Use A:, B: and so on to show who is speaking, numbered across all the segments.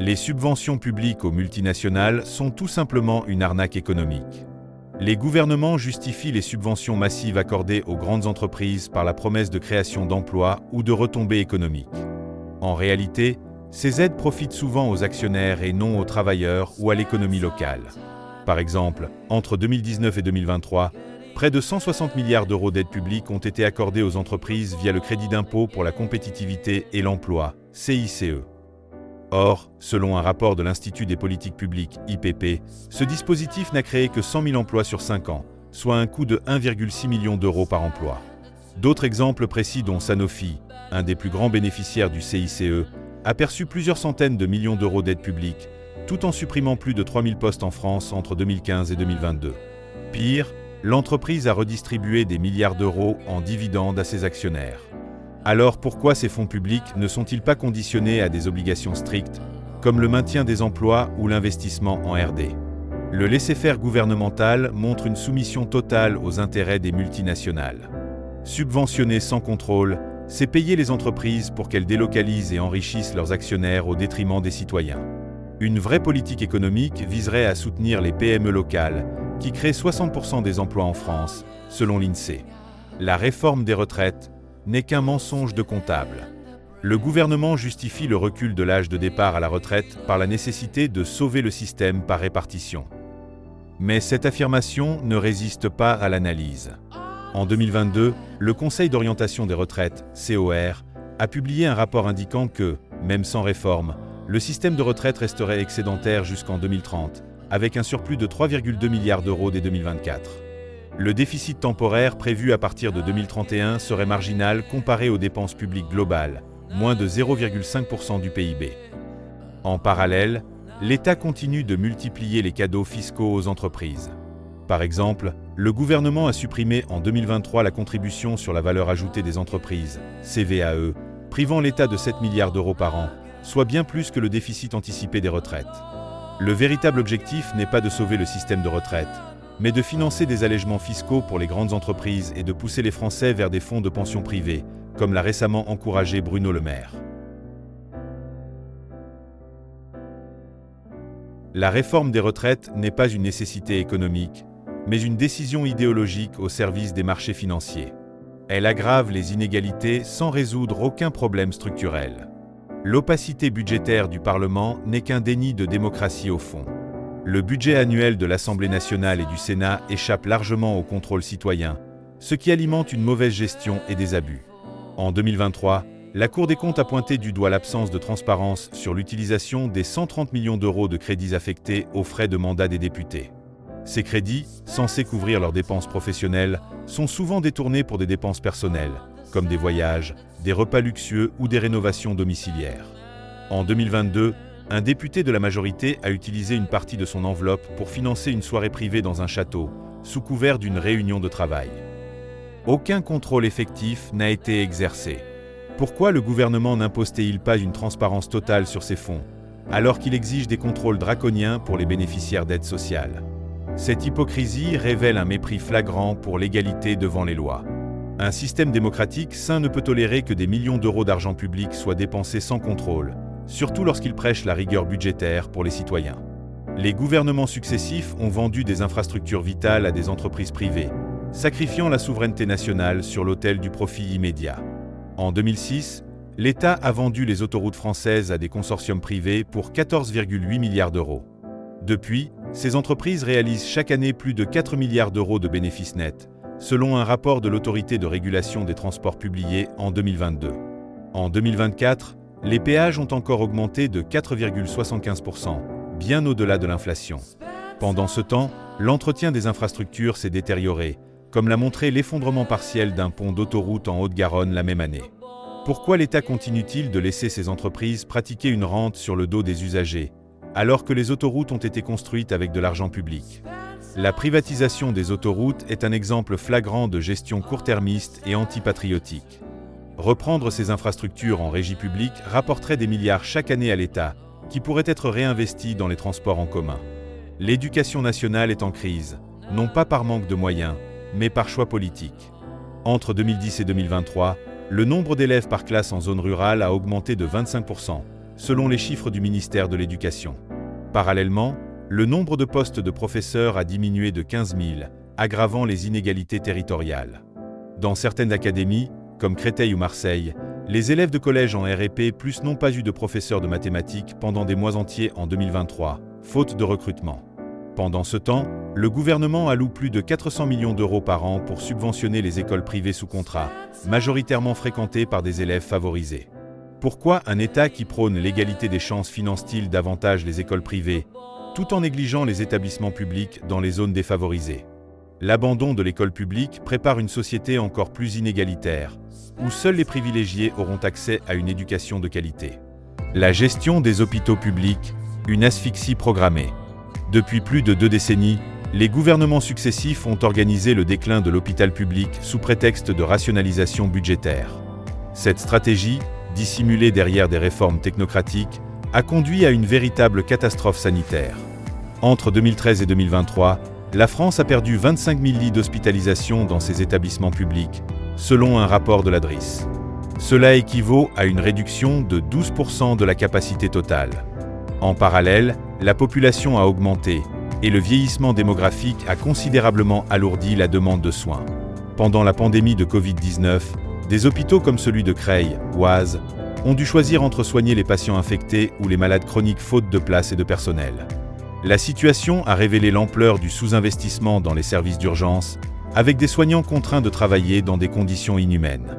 A: Les subventions publiques aux multinationales sont tout simplement une arnaque économique. Les gouvernements justifient les subventions massives accordées aux grandes entreprises par la promesse de création d'emplois ou de retombées économiques. En réalité, ces aides profitent souvent aux actionnaires et non aux travailleurs ou à l'économie locale. Par exemple, entre 2019 et 2023, près de 160 milliards d'euros d'aides publiques ont été accordées aux entreprises via le crédit d'impôt pour la compétitivité et l'emploi, CICE. Or, selon un rapport de l'Institut des politiques publiques, IPP, ce dispositif n'a créé que 100 000 emplois sur 5 ans, soit un coût de 1,6 million d'euros par emploi. D'autres exemples précis dont Sanofi, un des plus grands bénéficiaires du CICE, a perçu plusieurs centaines de millions d'euros d'aides publiques, tout en supprimant plus de 3000 postes en France entre 2015 et 2022. Pire, l'entreprise a redistribué des milliards d'euros en dividendes à ses actionnaires. Alors pourquoi ces fonds publics ne sont-ils pas conditionnés à des obligations strictes, comme le maintien des emplois ou l'investissement en R&D? Le laisser-faire gouvernemental montre une soumission totale aux intérêts des multinationales. Subventionner sans contrôle, c'est payer les entreprises pour qu'elles délocalisent et enrichissent leurs actionnaires au détriment des citoyens. Une vraie politique économique viserait à soutenir les PME locales, qui créent 60% des emplois en France, selon l'INSEE. La réforme des retraites n'est qu'un mensonge de comptable. Le gouvernement justifie le recul de l'âge de départ à la retraite par la nécessité de sauver le système par répartition. Mais cette affirmation ne résiste pas à l'analyse. En 2022, le Conseil d'orientation des retraites, COR, a publié un rapport indiquant que, même sans réforme, le système de retraite resterait excédentaire jusqu'en 2030, avec un surplus de 3,2 milliards d'euros dès 2024. Le déficit temporaire prévu à partir de 2031 serait marginal comparé aux dépenses publiques globales, moins de 0,5% du PIB. En parallèle, l'État continue de multiplier les cadeaux fiscaux aux entreprises. Par exemple, le gouvernement a supprimé en 2023 la contribution sur la valeur ajoutée des entreprises, CVAE, privant l'État de 7 milliards d'euros par an, soit bien plus que le déficit anticipé des retraites. Le véritable objectif n'est pas de sauver le système de retraite, mais de financer des allègements fiscaux pour les grandes entreprises et de pousser les Français vers des fonds de pension privés, comme l'a récemment encouragé Bruno Le Maire. La réforme des retraites n'est pas une nécessité économique, mais une décision idéologique au service des marchés financiers. Elle aggrave les inégalités sans résoudre aucun problème structurel. L'opacité budgétaire du Parlement n'est qu'un déni de démocratie au fond. Le budget annuel de l'Assemblée nationale et du Sénat échappe largement au contrôle citoyen, ce qui alimente une mauvaise gestion et des abus. En 2023, la Cour des comptes a pointé du doigt l'absence de transparence sur l'utilisation des 130 millions d'euros de crédits affectés aux frais de mandat des députés. Ces crédits, censés couvrir leurs dépenses professionnelles, sont souvent détournés pour des dépenses personnelles, comme des voyages, des repas luxueux ou des rénovations domiciliaires. En 2022, un député de la majorité a utilisé une partie de son enveloppe pour financer une soirée privée dans un château, sous couvert d'une réunion de travail. Aucun contrôle effectif n'a été exercé. Pourquoi le gouvernement n'impose-t-il pas une transparence totale sur ces fonds, alors qu'il exige des contrôles draconiens pour les bénéficiaires d'aides sociales? Cette hypocrisie révèle un mépris flagrant pour l'égalité devant les lois. Un système démocratique sain ne peut tolérer que des millions d'euros d'argent public soient dépensés sans contrôle, surtout lorsqu'il prêche la rigueur budgétaire pour les citoyens. Les gouvernements successifs ont vendu des infrastructures vitales à des entreprises privées, sacrifiant la souveraineté nationale sur l'autel du profit immédiat. En 2006, l'État a vendu les autoroutes françaises à des consortiums privés pour 14,8 milliards d'euros. Depuis, ces entreprises réalisent chaque année plus de 4 milliards d'euros de bénéfices nets, selon un rapport de l'Autorité de régulation des transports publié en 2022. En 2024, les péages ont encore augmenté de 4,75%, bien au-delà de l'inflation. Pendant ce temps, l'entretien des infrastructures s'est détérioré, comme l'a montré l'effondrement partiel d'un pont d'autoroute en Haute-Garonne la même année. Pourquoi l'État continue-t-il de laisser ces entreprises pratiquer une rente sur le dos des usagers, alors que les autoroutes ont été construites avec de l'argent public? La privatisation des autoroutes est un exemple flagrant de gestion court-termiste et antipatriotique. Reprendre ces infrastructures en régie publique rapporterait des milliards chaque année à l'État, qui pourraient être réinvestis dans les transports en commun. L'éducation nationale est en crise, non pas par manque de moyens, mais par choix politique. Entre 2010 et 2023, le nombre d'élèves par classe en zone rurale a augmenté de 25%, selon les chiffres du ministère de l'Éducation. Parallèlement, le nombre de postes de professeurs a diminué de 15 000, aggravant les inégalités territoriales. Dans certaines académies, comme Créteil ou Marseille, les élèves de collège en REP+ n'ont pas eu de professeur de mathématiques pendant des mois entiers en 2023, faute de recrutement. Pendant ce temps, le gouvernement alloue plus de 400 millions d'euros par an pour subventionner les écoles privées sous contrat, majoritairement fréquentées par des élèves favorisés. Pourquoi un État qui prône l'égalité des chances finance-t-il davantage les écoles privées, tout en négligeant les établissements publics dans les zones défavorisées? L'abandon de l'école publique prépare une société encore plus inégalitaire, où seuls les privilégiés auront accès à une éducation de qualité. La gestion des hôpitaux publics, une asphyxie programmée. Depuis plus de 2 décennies, les gouvernements successifs ont organisé le déclin de l'hôpital public sous prétexte de rationalisation budgétaire. Cette stratégie, dissimulée derrière des réformes technocratiques, a conduit à une véritable catastrophe sanitaire. Entre 2013 et 2023, la France a perdu 25 000 lits d'hospitalisation dans ses établissements publics, selon un rapport de la DRIS. Cela équivaut à une réduction de 12% de la capacité totale. En parallèle, la population a augmenté, et le vieillissement démographique a considérablement alourdi la demande de soins. Pendant la pandémie de Covid-19, des hôpitaux comme celui de Creil, Oise, ont dû choisir entre soigner les patients infectés ou les malades chroniques faute de place et de personnel. La situation a révélé l'ampleur du sous-investissement dans les services d'urgence, avec des soignants contraints de travailler dans des conditions inhumaines.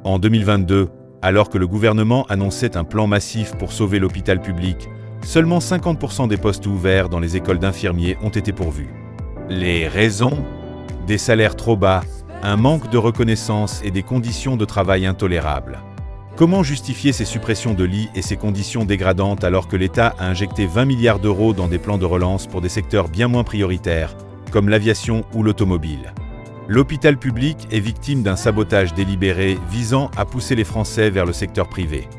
A: En 2022, alors que le gouvernement annonçait un plan massif pour sauver l'hôpital public, seulement 50% des postes ouverts dans les écoles d'infirmiers ont été pourvus. Les raisons ? Des salaires trop bas, un manque de reconnaissance et des conditions de travail intolérables. Comment justifier ces suppressions de lits et ces conditions dégradantes alors que l'État a injecté 20 milliards d'euros dans des plans de relance pour des secteurs bien moins prioritaires, comme l'aviation ou l'automobile ? L'hôpital public est victime d'un sabotage délibéré visant à pousser les Français vers le secteur privé.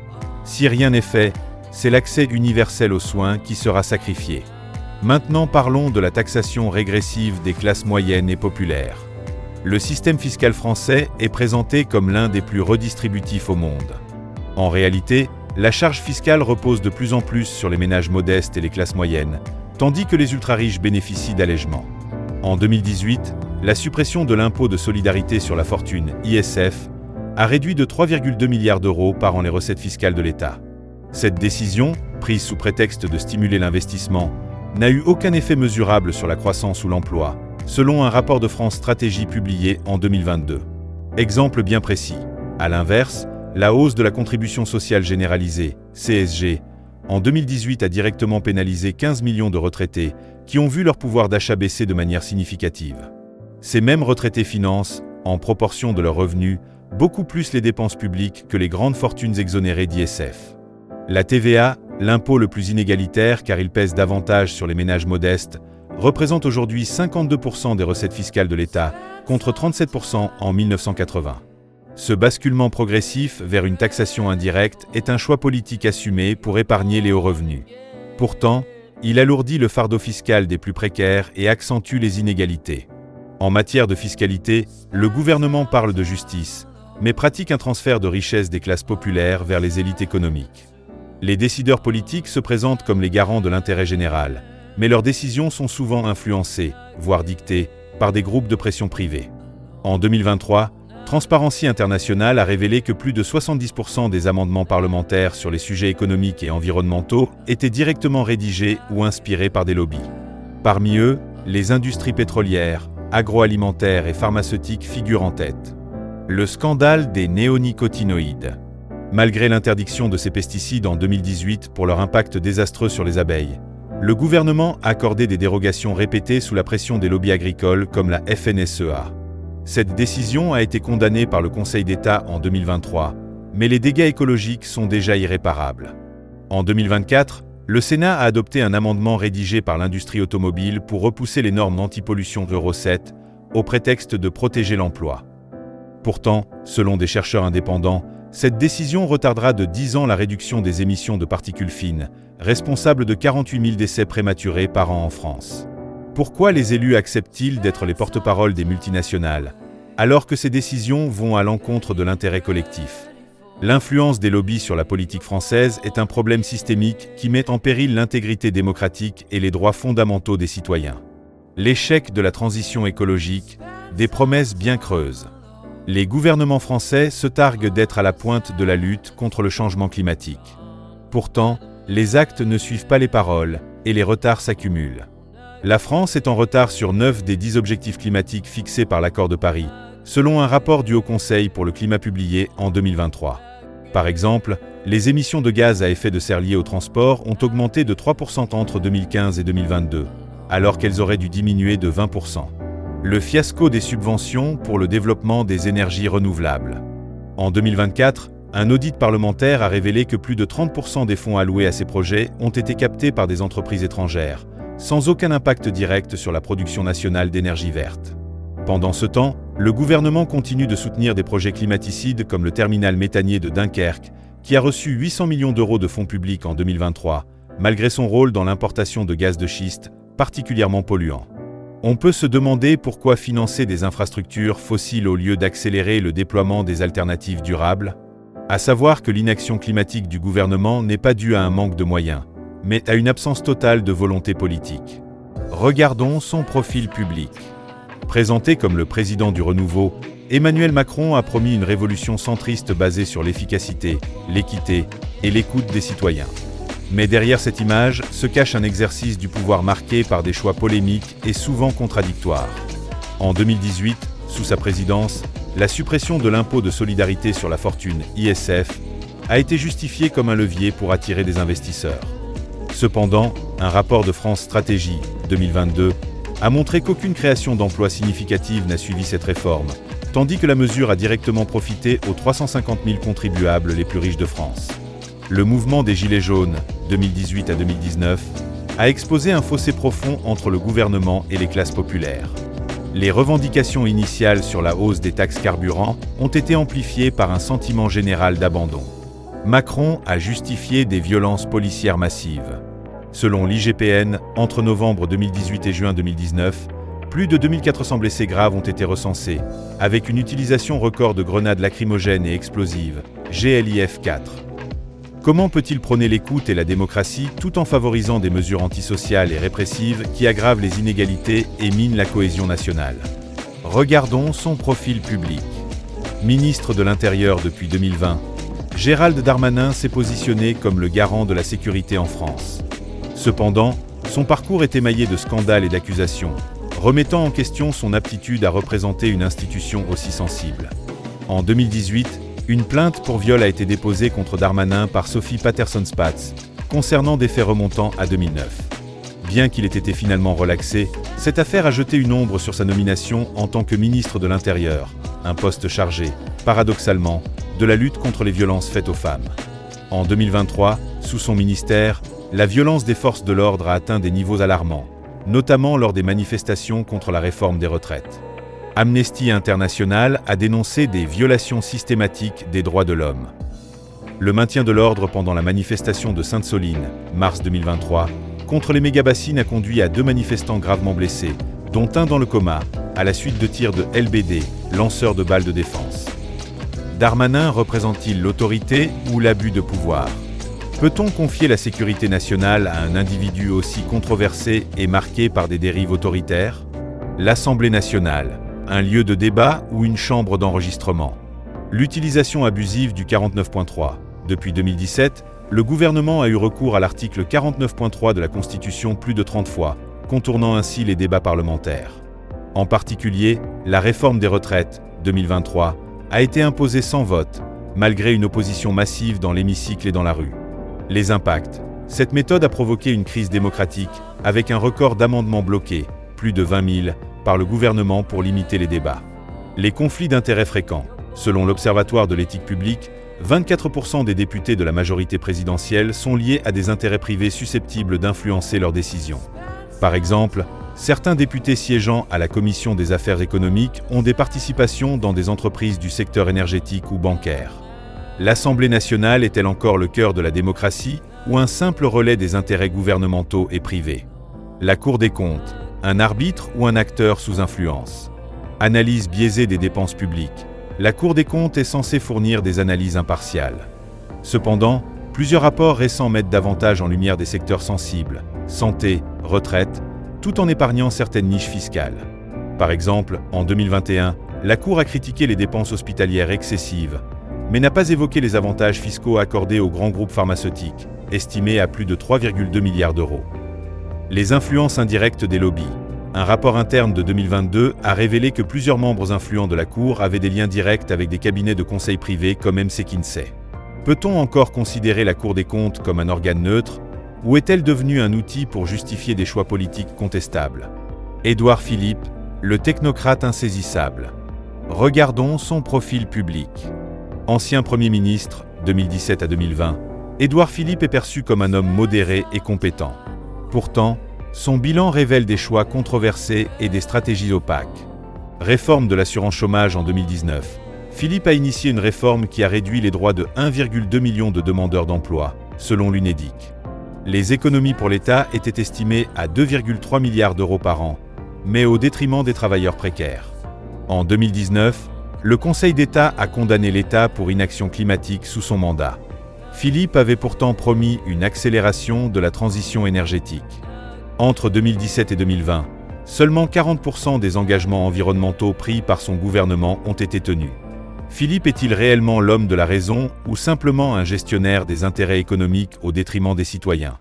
A: Si rien n'est fait, c'est l'accès universel aux soins qui sera sacrifié. Maintenant parlons de la taxation régressive des classes moyennes et populaires. Le système fiscal français est présenté comme l'un des plus redistributifs au monde. En réalité, la charge fiscale repose de plus en plus sur les ménages modestes et les classes moyennes, tandis que les ultra-riches bénéficient d'allègements. En 2018, la suppression de l'impôt de solidarité sur la fortune, ISF, a réduit de 3,2 milliards d'euros par an les recettes fiscales de l'État. Cette décision, prise sous prétexte de stimuler l'investissement, n'a eu aucun effet mesurable sur la croissance ou l'emploi, selon un rapport de France Stratégie publié en 2022. Exemple bien précis. À l'inverse, la hausse de la contribution sociale généralisée, CSG, en 2018 a directement pénalisé 15 millions de retraités qui ont vu leur pouvoir d'achat baisser de manière significative. Ces mêmes retraités financent, en proportion de leurs revenus, beaucoup plus les dépenses publiques que les grandes fortunes exonérées d'ISF. La TVA, l'impôt le plus inégalitaire car il pèse davantage sur les ménages modestes, représente aujourd'hui 52% des recettes fiscales de l'État, contre 37% en 1980. Ce basculement progressif vers une taxation indirecte est un choix politique assumé pour épargner les hauts revenus. Pourtant, il alourdit le fardeau fiscal des plus précaires et accentue les inégalités. En matière de fiscalité, le gouvernement parle de justice, mais pratique un transfert de richesse des classes populaires vers les élites économiques. Les décideurs politiques se présentent comme les garants de l'intérêt général, mais leurs décisions sont souvent influencées, voire dictées, par des groupes de pression privés. En 2023, Transparency International a révélé que plus de 70% des amendements parlementaires sur les sujets économiques et environnementaux étaient directement rédigés ou inspirés par des lobbies. Parmi eux, les industries pétrolières, agroalimentaires et pharmaceutiques figurent en tête. Le scandale des néonicotinoïdes. Malgré l'interdiction de ces pesticides en 2018 pour leur impact désastreux sur les abeilles, le gouvernement a accordé des dérogations répétées sous la pression des lobbies agricoles comme la FNSEA. Cette décision a été condamnée par le Conseil d'État en 2023, mais les dégâts écologiques sont déjà irréparables. En 2024, le Sénat a adopté un amendement rédigé par l'industrie automobile pour repousser les normes anti-pollution Euro 7, au prétexte de protéger l'emploi. Pourtant, selon des chercheurs indépendants, cette décision retardera de 10 ans la réduction des émissions de particules fines, responsable de 48 000 décès prématurés par an en France. Pourquoi les élus acceptent-ils d'être les porte-parole des multinationales, alors que ces décisions vont à l'encontre de l'intérêt collectif ? L'influence des lobbies sur la politique française est un problème systémique qui met en péril l'intégrité démocratique et les droits fondamentaux des citoyens. L'échec de la transition écologique, des promesses bien creuses. Les gouvernements français se targuent d'être à la pointe de la lutte contre le changement climatique. Pourtant, les actes ne suivent pas les paroles et les retards s'accumulent. La France est en retard sur 9 des 10 objectifs climatiques fixés par l'accord de Paris, selon un rapport du Haut Conseil pour le climat publié en 2023. Par exemple, les émissions de gaz à effet de serre liées au transport ont augmenté de 3% entre 2015 et 2022, alors qu'elles auraient dû diminuer de 20%. Le fiasco des subventions pour le développement des énergies renouvelables. En 2024, un audit parlementaire a révélé que plus de 30% des fonds alloués à ces projets ont été captés par des entreprises étrangères, sans aucun impact direct sur la production nationale d'énergie verte. Pendant ce temps, le gouvernement continue de soutenir des projets climaticides comme le terminal méthanier de Dunkerque, qui a reçu 800 millions d'euros de fonds publics en 2023, malgré son rôle dans l'importation de gaz de schiste, particulièrement polluants. On peut se demander pourquoi financer des infrastructures fossiles au lieu d'accélérer le déploiement des alternatives durables. À savoir que l'inaction climatique du gouvernement n'est pas due à un manque de moyens, mais à une absence totale de volonté politique. Regardons son profil public. Présenté comme le président du renouveau, Emmanuel Macron a promis une révolution centriste basée sur l'efficacité, l'équité et l'écoute des citoyens. Mais derrière cette image se cache un exercice du pouvoir marqué par des choix polémiques et souvent contradictoires. En 2018, sous sa présidence, la suppression de l'impôt de solidarité sur la fortune, ISF, a été justifiée comme un levier pour attirer des investisseurs. Cependant, un rapport de France Stratégie, 2022, a montré qu'aucune création d'emplois significative n'a suivi cette réforme, tandis que la mesure a directement profité aux 350 000 contribuables les plus riches de France. Le mouvement des Gilets jaunes, 2018 à 2019, a exposé un fossé profond entre le gouvernement et les classes populaires. Les revendications initiales sur la hausse des taxes carburant ont été amplifiées par un sentiment général d'abandon. Macron a justifié des violences policières massives. Selon l'IGPN, entre novembre 2018 et juin 2019, plus de 2400 blessés graves ont été recensés, avec une utilisation record de grenades lacrymogènes et explosives, GLIF 4. Comment peut-il prôner l'écoute et la démocratie tout en favorisant des mesures antisociales et répressives qui aggravent les inégalités et minent la cohésion nationale? Regardons son profil public. Ministre de l'Intérieur depuis 2020, Gérald Darmanin s'est positionné comme le garant de la sécurité en France. Cependant, son parcours est émaillé de scandales et d'accusations, remettant en question son aptitude à représenter une institution aussi sensible. En 2018, une plainte pour viol a été déposée contre Darmanin par Sophie Patterson-Spatz, concernant des faits remontant à 2009. Bien qu'il ait été finalement relaxé, cette affaire a jeté une ombre sur sa nomination en tant que ministre de l'Intérieur, un poste chargé, paradoxalement, de la lutte contre les violences faites aux femmes. En 2023, sous son ministère, la violence des forces de l'ordre a atteint des niveaux alarmants, notamment lors des manifestations contre la réforme des retraites. Amnesty International a dénoncé des violations systématiques des droits de l'homme. Le maintien de l'ordre pendant la manifestation de Sainte-Soline, mars 2023, contre les méga-bassines a conduit à 2 manifestants gravement blessés, dont un dans le coma, à la suite de tirs de LBD, lanceurs de balles de défense. Darmanin représente-t-il l'autorité ou l'abus de pouvoir? Peut-on confier la sécurité nationale à un individu aussi controversé et marqué par des dérives autoritaires? L'Assemblée nationale, un lieu de débat ou une chambre d'enregistrement? L'utilisation abusive du 49.3. Depuis 2017, le gouvernement a eu recours à l'article 49.3 de la Constitution plus de 30 fois, contournant ainsi les débats parlementaires. En particulier, la réforme des retraites, 2023, a été imposée sans vote, malgré une opposition massive dans l'hémicycle et dans la rue. Les impacts. Cette méthode a provoqué une crise démocratique, avec un record d'amendements bloqués, plus de 20 000, par le gouvernement pour limiter les débats. Les conflits d'intérêts fréquents. Selon l'Observatoire de l'éthique publique, 24% des députés de la majorité présidentielle sont liés à des intérêts privés susceptibles d'influencer leurs décisions. Par exemple, certains députés siégeant à la Commission des affaires économiques ont des participations dans des entreprises du secteur énergétique ou bancaire. L'Assemblée nationale est-elle encore le cœur de la démocratie ou un simple relais des intérêts gouvernementaux et privés? La Cour des comptes, un arbitre ou un acteur sous influence? Analyse biaisée des dépenses publiques. La Cour des comptes est censée fournir des analyses impartiales. Cependant, plusieurs rapports récents mettent davantage en lumière des secteurs sensibles, santé, retraite, tout en épargnant certaines niches fiscales. Par exemple, en 2021, la Cour a critiqué les dépenses hospitalières excessives, mais n'a pas évoqué les avantages fiscaux accordés aux grands groupes pharmaceutiques, estimés à plus de 3,2 milliards d'euros. Les influences indirectes des lobbies. Un rapport interne de 2022 a révélé que plusieurs membres influents de la Cour avaient des liens directs avec des cabinets de conseil privés comme McKinsey. Peut-on encore considérer la Cour des comptes comme un organe neutre, ou est-elle devenue un outil pour justifier des choix politiques contestables? Édouard Philippe, le technocrate insaisissable. Regardons son profil public. Ancien Premier ministre, 2017 à 2020, Édouard Philippe est perçu comme un homme modéré et compétent. Pourtant, son bilan révèle des choix controversés et des stratégies opaques. Réforme de l'assurance chômage en 2019. Philippe a initié une réforme qui a réduit les droits de 1,2 million de demandeurs d'emploi, selon l'UNEDIC. Les économies pour l'État étaient estimées à 2,3 milliards d'euros par an, mais au détriment des travailleurs précaires. En 2019, le Conseil d'État a condamné l'État pour inaction climatique sous son mandat. Philippe avait pourtant promis une accélération de la transition énergétique. Entre 2017 et 2020, seulement 40% des engagements environnementaux pris par son gouvernement ont été tenus. Philippe est-il réellement l'homme de la raison ou simplement un gestionnaire des intérêts économiques au détriment des citoyens ?